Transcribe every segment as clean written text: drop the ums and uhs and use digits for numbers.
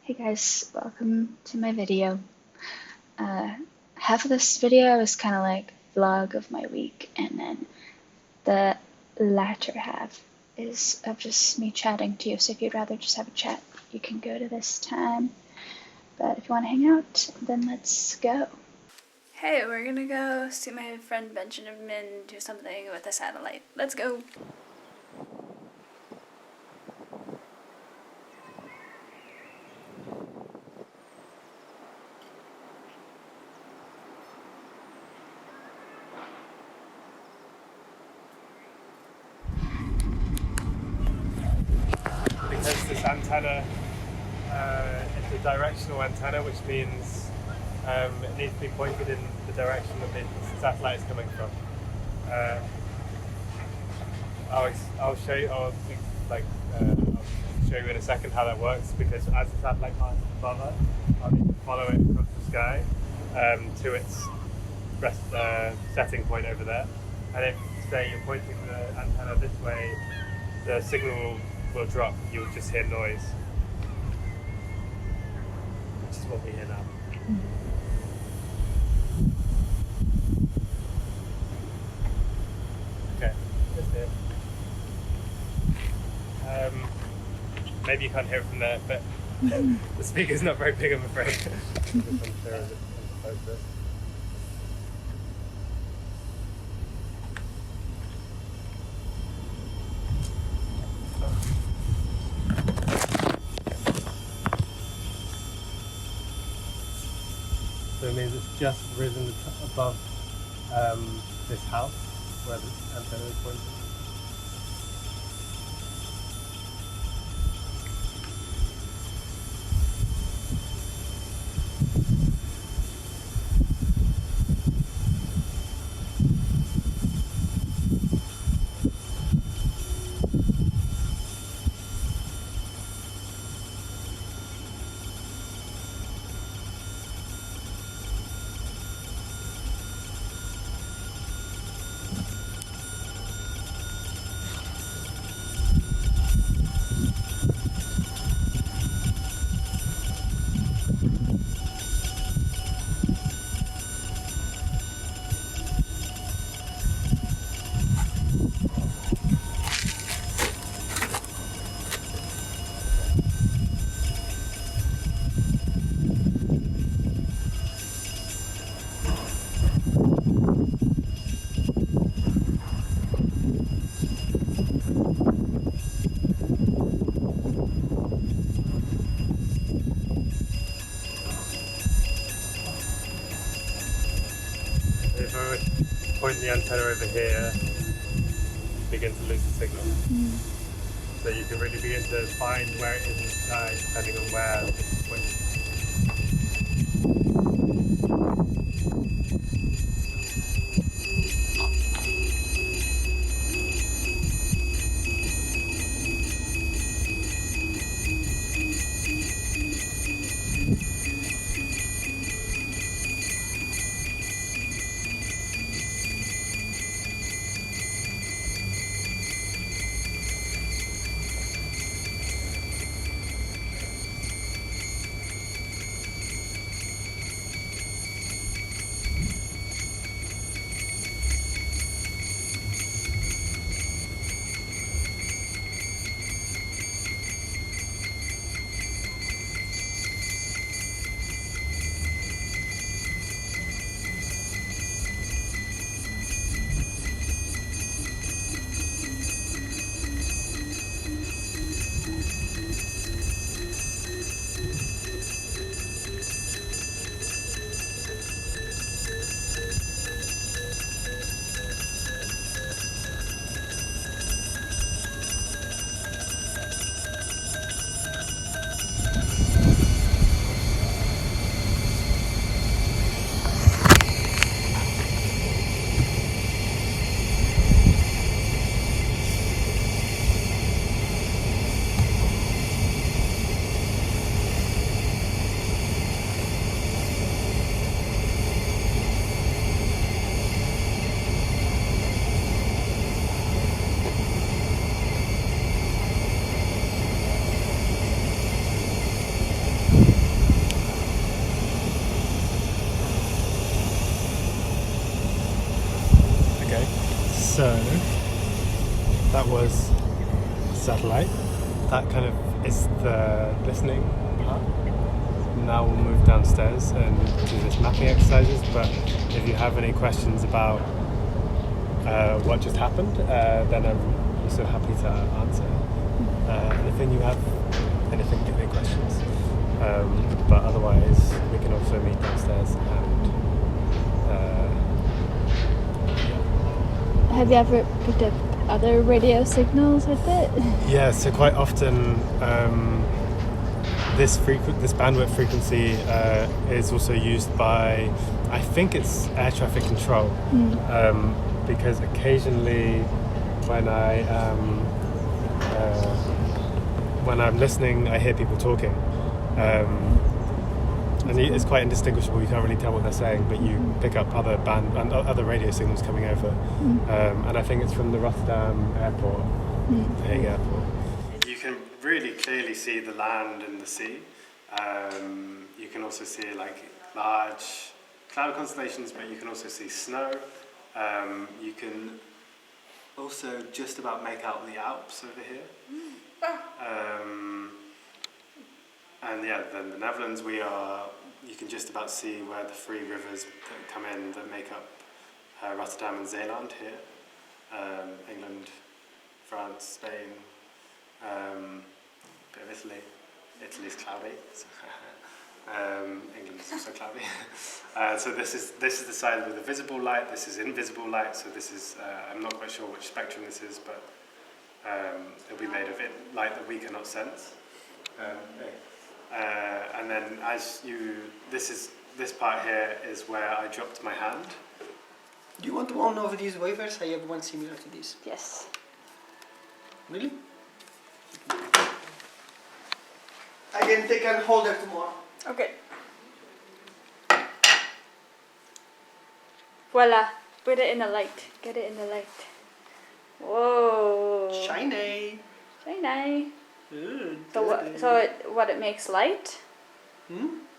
Hey guys, welcome to my video. Uh, Half of this video is kind of like vlog of my week, and then the latter half is of just me chatting to you. So if you'd rather just have a chat, you can go to this time. But if you want to hang out, then let's go. Hey, we're gonna go see my friend Benjamin do something with a satellite. Let's go. Because this antenna is a directional antenna, which means it needs to be pointed in the direction that the satellite is coming from. I'll show you. I'll show you in a second how that works. Because as the satellite passes above us, I'll need to follow it across the sky to its setting point over there. And if, say, you're pointing the antenna this way, the signal will drop. You'll just hear noise, which is what we hear now. Okay, just here. Maybe you can't hear it from there, but the speaker's not very big, I'm afraid. So it means it's just risen above this house where the antenna is pointing. If I were to point the antenna over here, begin to lose the signal. So you can really begin to find where it is in the sky depending on where it's pointing. So that was satellite. That kind of is the listening part. Now we'll move downstairs and do this mapping exercises, but if you have any questions about what just happened, then I'm also happy to answer anything you have, give me questions. But otherwise, we can also meet downstairs and Have you ever picked up other radio signals with it? yeah, so quite often this bandwidth frequency is also used by, I think it's air traffic control, because occasionally when I'm listening, I hear people talking, and it's quite indistinguishable. You can't really tell what they're saying, but you pick up other other radio signals coming over, and I think it's from the Rotterdam airport, the Hague airport. You can really clearly see the land and the sea. You can also see like large cloud constellations, but you can also see snow. You can also just about make out the Alps over here. And yeah, then the Netherlands, you can just about see where the three rivers that come in that make up Rotterdam and Zeeland here. England, France, Spain, bit of Italy. Italy's cloudy. England's also cloudy. So this is the side with the visible light. This is invisible light. So this is I'm not quite sure which spectrum this is, but it'll be made of light that we cannot sense. And then this part here is where I dropped my hand. Do you want one of these wafers? I have one similar to this. Yes. Really? I can take a holder tomorrow. Okay. Voila. Put it in the light. Get it in the light. Whoa. Shiny. Shiny. Good. What it makes light?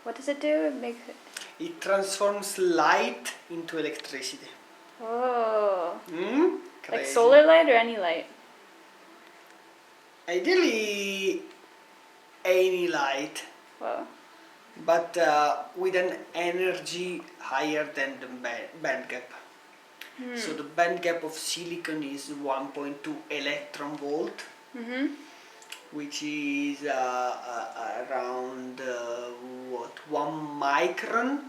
What does it do? It transforms light into electricity. Oh. Crazy. Like solar light or any light? Ideally, any light. Whoa. But with an energy higher than the band gap. So the band gap of silicon is 1.2 electron volt, which is around 1 micron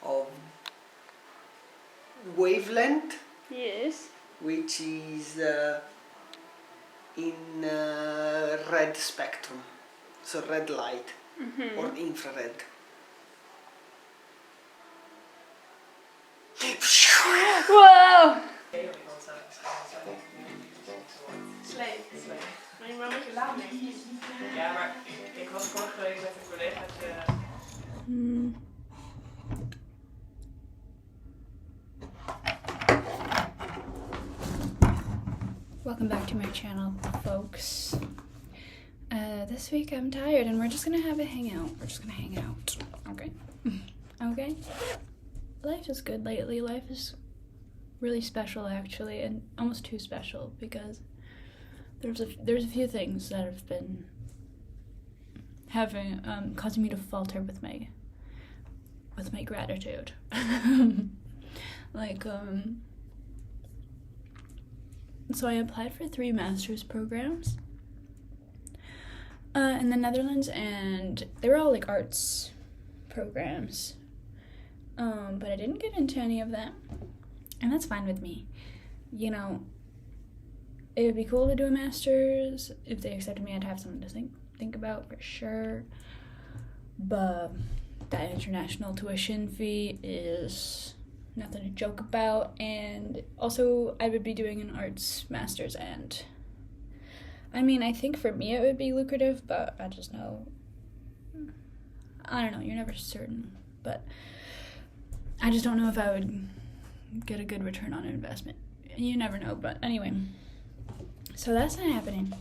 of wavelength. Yes. Which is in red spectrum, so red light or infrared. Wow! Slee. Maar je moet met je laan mee. Ja, maar ik was vorige week met een collega. Welcome back to my channel, folks. This week I'm tired and we're just gonna have a hangout. We're just gonna hang out. Okay? Okay? Life is good lately. Life is really special, actually, and almost too special because there's a few things that have been causing me to falter with my gratitude. So I applied for 3 master's programs in the Netherlands, and they were all like arts programs. But I didn't get into any of them, and that's fine with me. You know, it would be cool to do a master's. If they accepted me, I'd have something to think about for sure. But that international tuition fee is nothing to joke about, and also I would be doing an arts master's, and I mean, I think for me it would be lucrative, but I just know, I don't know, you're never certain, but I just don't know if I would get a good return on investment. You never know, but anyway, so that's not happening.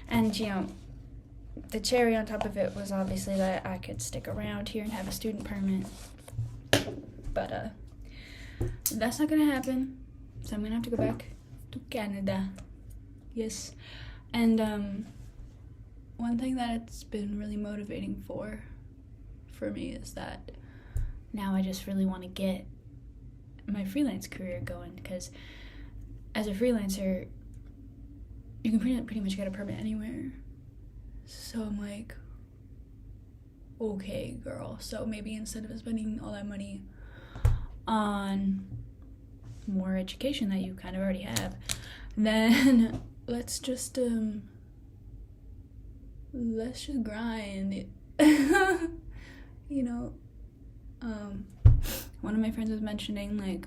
And you know, the cherry on top of it was obviously that I could stick around here and have a student permit, but that's not gonna happen. So I'm gonna have to go back to Canada. Yes. And one thing that it's been really motivating for me is that now I just really want to get my freelance career going, because as a freelancer you can pretty much get a permit anywhere. So I'm like, okay girl, so maybe instead of spending all that money on more education that you kind of already have, then let's just grind. You know, one of my friends was mentioning like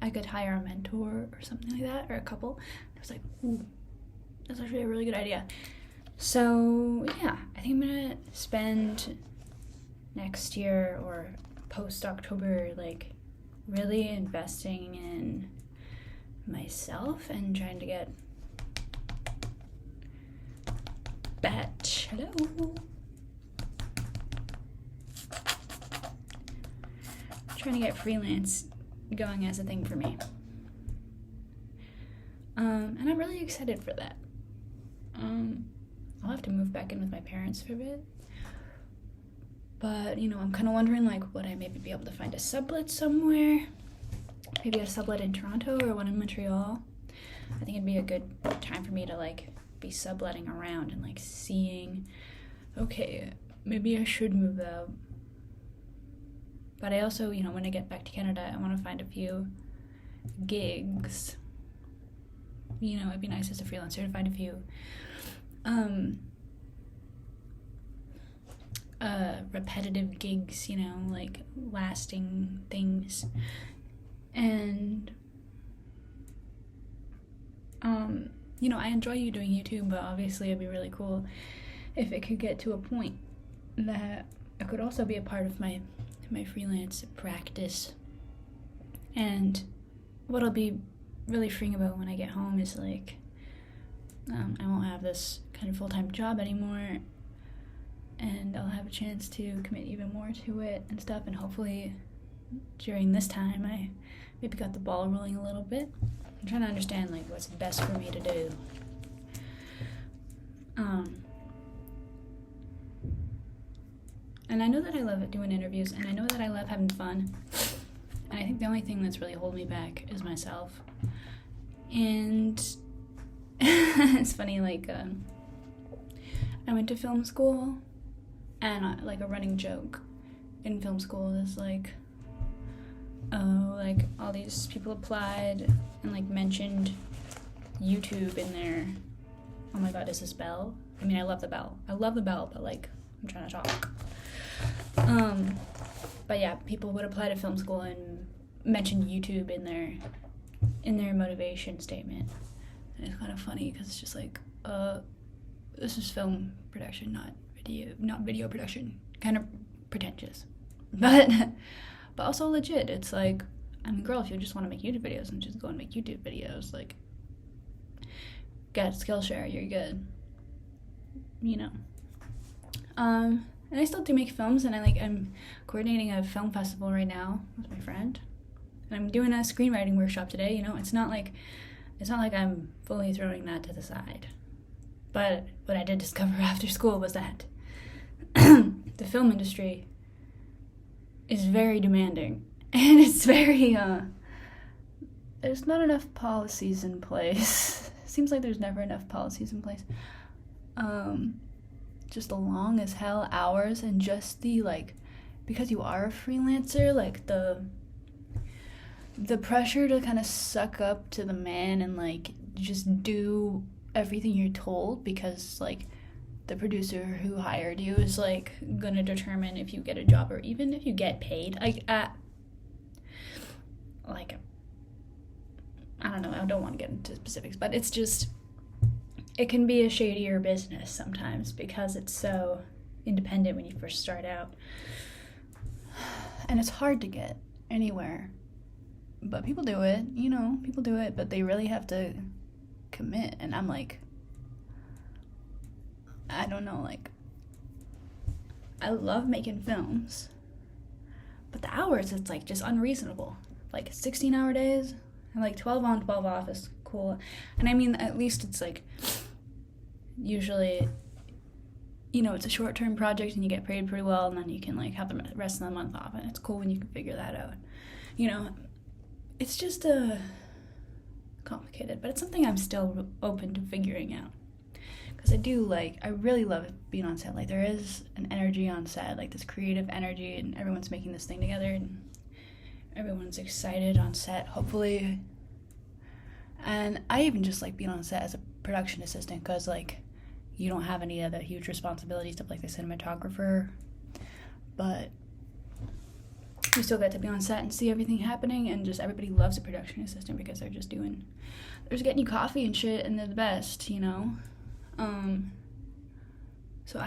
I could hire a mentor or something like that, or a couple. I was like, ooh, that's actually a really good idea. So yeah, I think I'm gonna spend next year or post October like really investing in myself and trying to get trying to get freelance going as a thing for me. And I'm really excited for that. I'll have to move back in with my parents for a bit. But, you know, I'm kind of wondering, like, would I maybe be able to find a sublet somewhere? Maybe a sublet in Toronto or one in Montreal. I think it'd be a good time for me to, like, be subletting around and, like, seeing, okay, maybe I should move out. But I also, you know, when I get back to Canada, I want to find a few gigs. You know, it'd be nice as a freelancer to find a few repetitive gigs, you know, like lasting things. And you know, I enjoy doing YouTube, but obviously it'd be really cool if it could get to a point that it could also be a part of my freelance practice. And what I'll be really freeing about when I get home is like I won't have this kind of full-time job anymore, and I'll have a chance to commit even more to it and stuff. And hopefully during this time I maybe got the ball rolling a little bit. I'm trying to understand like what's best for me to do. And I know that I love doing interviews, and I know that I love having fun, and I think the only thing that's really holding me back is myself. And it's funny, like I went to film school, and like a running joke in film school is like, oh, like all these people applied and like mentioned YouTube in their, oh my god, is this bell? I mean, I love the bell, but like I'm trying to talk. But yeah, people would apply to film school and mention YouTube in their motivation statement. And it's kind of funny because it's just like, this is film production, not video production. Kind of pretentious, but also legit. It's like, I mean, girl, if you just want to make YouTube videos, and just go and make YouTube videos, like, get Skillshare, you're good. You know. And I still do make films, and I'm coordinating a film festival right now with my friend, and I'm doing a screenwriting workshop today. You know, it's not like I'm fully throwing that to the side. But what I did discover after school was that the film industry is very demanding, and it's very there's not enough policies in place. Seems like there's never enough policies in place. Just the long as hell hours, and just the like, because you are a freelancer, like the pressure to kind of suck up to the man and like just do everything you're told, because like the producer who hired you is like gonna determine if you get a job or even if you get paid. Like I don't know, I don't want to get into specifics, but it's just, it can be a shadier business sometimes because it's so independent when you first start out. And it's hard to get anywhere. But people do it, you know, but they really have to commit. And I'm like, I don't know, like, I love making films, but the hours, it's like just unreasonable. Like 16-hour days, like 12 on, 12 off is cool. And I mean, at least it's like, usually, you know, it's a short-term project and you get paid pretty well, and then you can like have the rest of the month off, and it's cool when you can figure that out. You know, it's just complicated, but it's something I'm still open to figuring out. Because I really love being on set. Like, there is an energy on set, like this creative energy, and everyone's making this thing together, and everyone's excited on set, hopefully. And I even just like being on set as a production assistant, because like, you don't have any of the huge responsibilities of like the cinematographer, but you still get to be on set and see everything happening, and just everybody loves a production assistant because they're just getting you coffee and shit, and they're the best, you know? So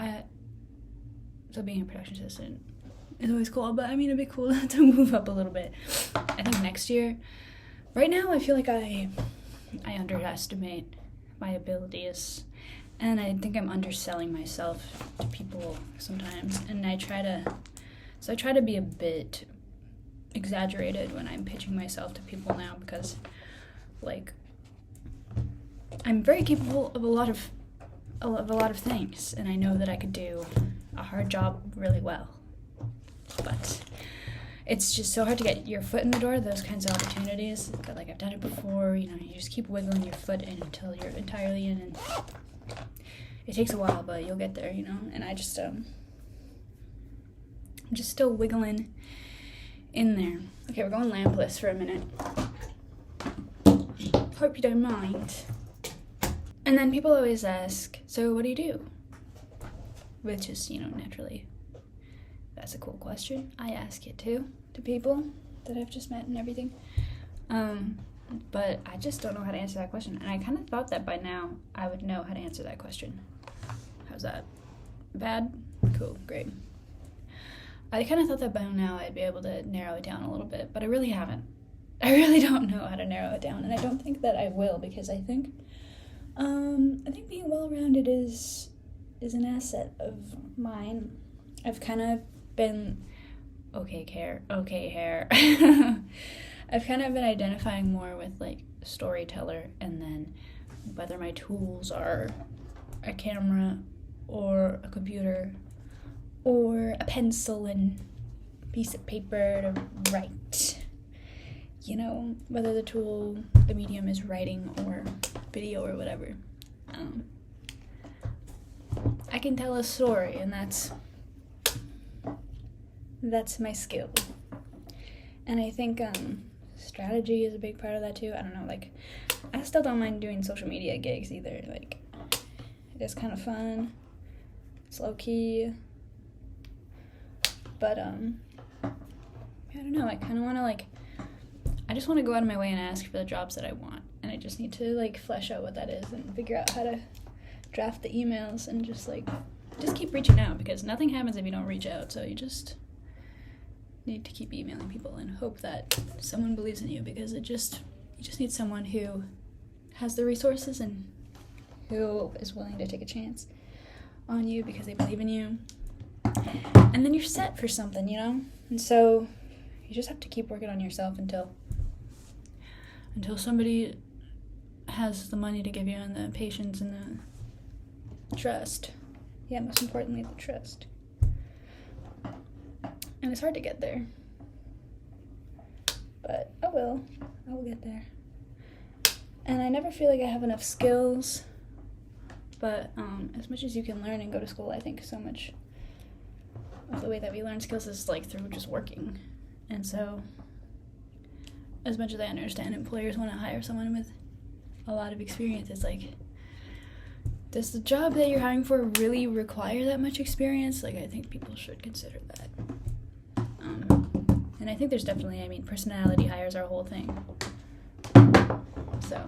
being a production assistant is always cool, but I mean, it'd be cool to move up a little bit. I think next year, right now I feel like I underestimate my abilities, and I think I'm underselling myself to people sometimes, and I try to be a bit exaggerated when I'm pitching myself to people now, because like, I'm very capable of a lot of things, and I know that I could do a hard job really well, but it's just so hard to get your foot in the door, those kinds of opportunities. But like, I've done it before, you know, you just keep wiggling your foot in until you're entirely in, and it takes a while, but you'll get there, you know. And I just I'm just still wiggling in there. Okay, we're going lampless for a minute. Hope you don't mind. And then people always ask, so what do you do? Which is, you know, naturally, that's a cool question. I ask it too, to people that I've just met and everything. But I just don't know how to answer that question. And I kind of thought that by now I would know how to answer that question. How's that? Bad? Cool, great. I kind of thought that by now I'd be able to narrow it down a little bit, but I really haven't. I really don't know how to narrow it down, and I don't think that I will, because I think being well-rounded is an asset of mine. I've kind of been okay hair. I've kind of been identifying more with like storyteller, and then whether my tools are a camera or a computer or a pencil and piece of paper to write. You know, whether the medium is writing or video or whatever. I can tell a story, and that's my skill. And I think strategy is a big part of that too. I don't know, like, I still don't mind doing social media gigs either. Like, it's kind of fun. It's low key. But I don't know, I kind of want to like, I just want to go out of my way and ask for the jobs that I want, and I just need to like flesh out what that is and figure out how to draft the emails, and just keep reaching out, because nothing happens if you don't reach out. So you just need to keep emailing people and hope that someone believes in you, because you just need someone who has the resources and who is willing to take a chance on you because they believe in you. And then you're set for something, you know? And so you just have to keep working on yourself until somebody has the money to give you, and the patience and the trust. Yeah, most importantly, the trust. And it's hard to get there. But I will get there. And I never feel like I have enough skills. But as much as you can learn and go to school, I think so much of the way that we learn skills is like through just working. And so, as much as I understand employers want to hire someone with a lot of experience, it's like, does the job that you're hiring for really require that much experience? Like, I think people should consider that. And I think there's definitely, personality hires are a whole thing. So,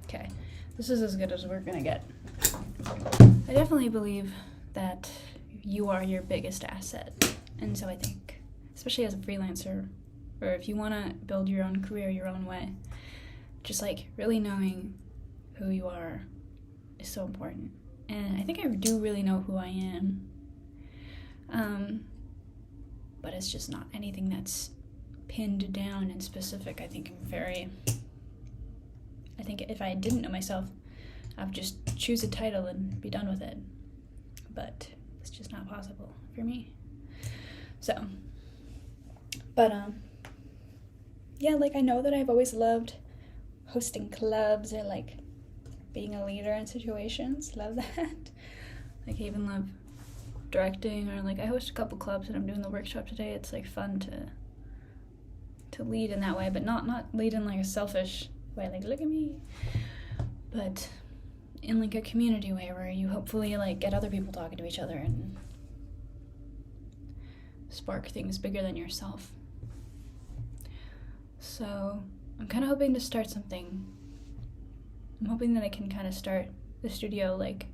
okay. This is as good as we're gonna get. I definitely believe that you are your biggest asset. And so I think, especially as a freelancer, or if you want to build your own career your own way, just like really knowing who you are is so important. And I think I do really know who I am. But it's just not anything that's pinned down and specific. I think I'm very I think if I didn't know myself, I would just choose a title and be done with it. But it's just not possible for me. So, but yeah, like I know that I've always loved hosting clubs or like being a leader in situations. Love that. Like I even love directing, or like I host a couple clubs and I'm doing the workshop today. It's like fun to lead in that way, but not lead in like a selfish way, like look at me, but in like a community way where you hopefully like get other people talking to each other and spark things bigger than yourself. So I'm kind of hoping to start something. I'm hoping that I can kind of start the studio like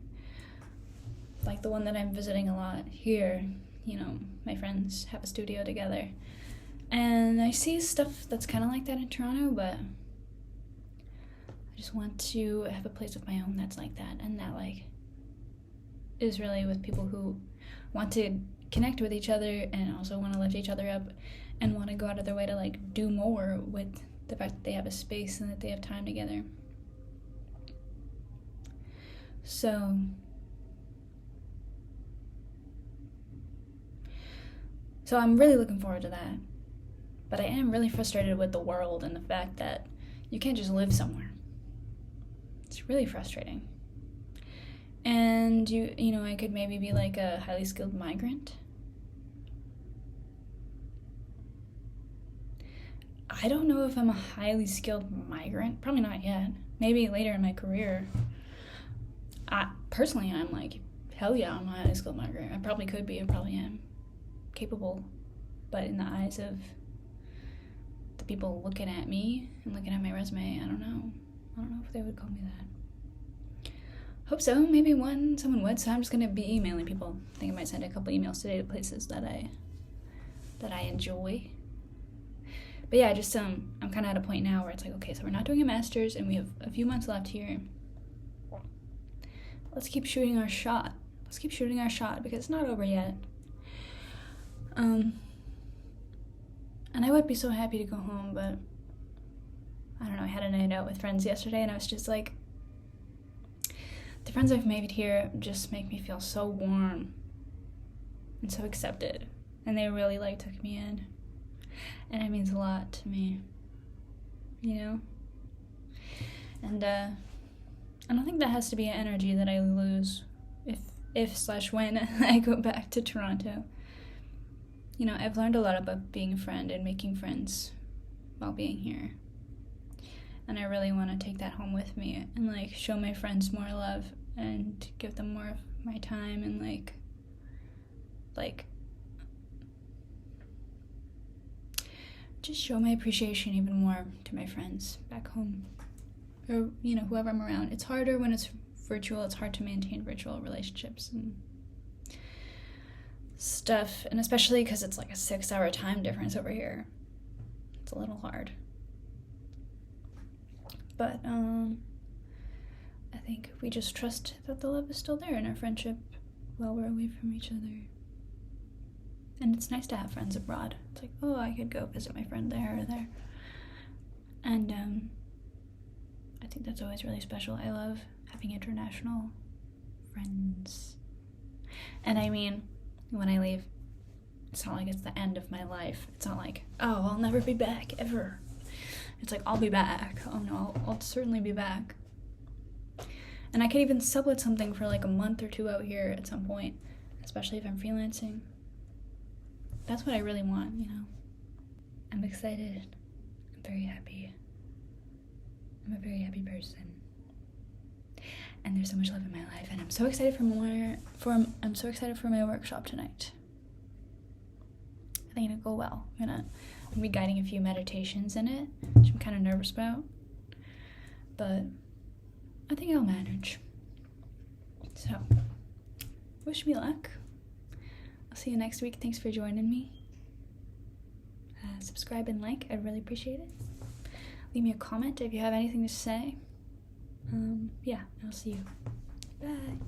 the one that I'm visiting a lot here. You know, my friends have a studio together. And I see stuff that's kind of like that in Toronto, but I just want to have a place of my own that's like that, and that like is really with people who want to connect with each other and also want to lift each other up and want to go out of their way to like do more with the fact that they have a space and that they have time together. So I'm really looking forward to that. But I am really frustrated with the world and the fact that you can't just live somewhere. It's really frustrating. And you know, I could maybe be like a highly skilled migrant. I don't know if I'm a highly skilled migrant. Probably not yet. Maybe later in my career. Personally, I'm like, hell yeah, I'm a highly skilled migrant. I probably could be, I probably am capable. But in the eyes of the people looking at me and looking at my resume, I don't know if they would call me that. Hope so. Maybe someone would. So I'm just gonna be emailing people. I think I might send a couple emails today to places that I enjoy. But yeah, just I'm kind of at a point now where it's like, okay, so we're not doing a master's and we have a few months left here. Let's keep shooting our shot. Because it's not over yet. And I would be so happy to go home, but I don't know, I had a night out with friends yesterday and I was just like, the friends I've made here just make me feel so warm and so accepted. And they really like took me in. And it means a lot to me, you know? And I don't think that has to be an energy that I lose if/when I go back to Toronto. You know, I've learned a lot about being a friend and making friends while being here. And I really want to take that home with me and, like, show my friends more love and give them more of my time and, like just show my appreciation even more to my friends back home. Or, you know, whoever I'm around. It's harder when it's virtual. It's hard to maintain virtual relationships and stuff, and especially because it's like a 6-hour time difference over here. It's a little hard. But I think we just trust that the love is still there in our friendship while we're away from each other. And it's nice to have friends abroad. It's like, oh, I could go visit my friend there or there. And I think that's always really special. I love having international friends. And I mean, when I leave, it's not like it's the end of my life. It's not like, oh, I'll never be back, ever. It's like, I'll be back. Oh no, I'll certainly be back. And I could even sublet something for like a month or 2 out here at some point, especially if I'm freelancing. That's what I really want, you know. I'm excited. I'm very happy. I'm a very happy person. And there's so much love in my life, and I'm so excited I'm so excited for my workshop tonight. I think it'll go well. I'm gonna be guiding a few meditations in it, which I'm kind of nervous about, but I think I'll manage. So, wish me luck. I'll see you next week. Thanks for joining me. Subscribe and like. I'd really appreciate it. Leave me a comment if you have anything to say. Yeah, I'll see you. Bye.